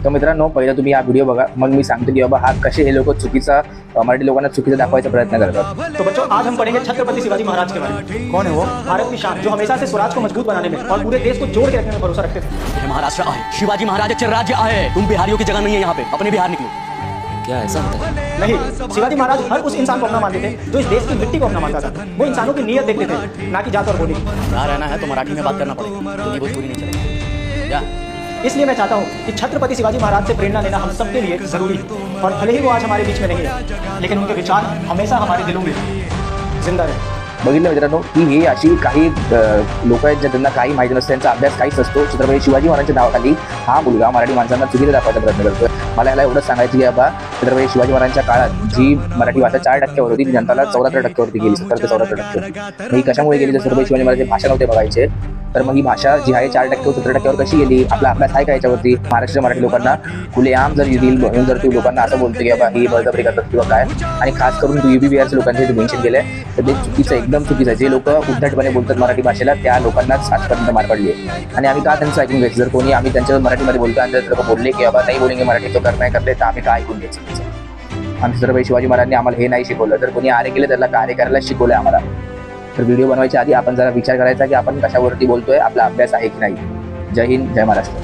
तर मित्रांनो, पहिलं तुम्ही हा व्हिडिओ बघा, मग मी सांगतो की बाबा हा कसे हे लोक चुकीचा मराठी लोकांना चुकीचा दाखवायचा प्रयत्न करतात. तो बच्चों, आज हम पढ़ेंगे छत्रपति शिवाजी महाराज के बारे में। कौन है वो? भारत की शान, जो हमेशा से स्वराज को मजबूत बनाने में और पूरे देश को जोड़ के रखने में भरोसा रखते थे। महाराष्ट्र आए, शिवाजी महाराज राज्य आए। तुम बिहारियों की जगह नहीं है यहाँ पे, अपने बिहार निकलो। क्या ऐसा होता है? नहीं, शिवाजी महाराज हर उस इंसान को अपना मानते थे जो इस देश की मिट्टी को अपना मानता था। वो इंसानों की नीयत देखते थे, ना कि जात और बोली। रहा रहना है तो मराठी में बात करना पड़ेगा, हिंदी भोजपुरी नहीं चलेगा। क्या? इसलिए मैं चाहता हूँ कि छत्रपति शिवाजी महाराज से प्रेरणा लेना हम सबके लिए जरूरी है। और भले ही वो आज हमारे बीच में नहीं है, लेकिन उनके विचार हमेशा हमारे दिलों में जिंदा रहे। बघितलं मित्रांनो की हे अशी काही लोक आहेत जे त्यांना काही माहिती नसतं, त्यांचा अभ्यास काहीच नसतो. छत्रपती शिवाजी महाराजांच्या नावाखाली हा मुलगा मराठी माणसांना चुकीचा दाखवायचा प्रयत्न करतोय. मला याला एवढंच सांगायचं की बाबा छत्रपती शिवाजी महाराजांच्या काळात जी मराठी भाषा 4% होती ती जनताला 74% गेली, 70 ते 74%. ही कशामुळे गेली? तर छत्रपती शिवाजी महाराजांची भाषा नव्हते बघायचे, तर मग ही भाषा जी आहे 4% 70% कशी गेली? आपला अभ्यास आहे का याच्यावरती? महाराष्ट्राच्या मराठी लोकांना खुलेआम जर येईल म्हणून जर तू लोकांना असं बोलतो की बाबा ही बळजबरी करतात किंवा काय, आणि खास करून तू UP बिहारच्या लोकांचे मेन्शन केलंय, तर ते चुकीचं, एकदम चुकीचं आहे. जे लोक उद्धटपणे बोलतात मराठी भाषेला त्या लोकांनाच आजपर्यंत मार पडली आहे. आणि आम्ही का त्यांचं ऐकून घ्यायचं? जर कोणी आम्ही त्यांच्या मराठीमध्ये बोलतो आणि जर लोक बोलले की बाबा नाही बोलेंगे मराठी तो करणार करते, तर आम्ही काय ऐकून घ्यायचं? आमच्या छत्रपती शिवाजी महाराजांनी आम्हाला हे नाही शिकवलं, तर कोणी आरे केले त्याला कार्य करायला शिकवलंय आम्हाला. तर व्हिडिओ बनवायच्या आधी आपण जरा विचार करायचा की आपण कशावरती बोलतोय, आपला अभ्यास आहे की नाही. जय हिंद, जय महाराष्ट्र.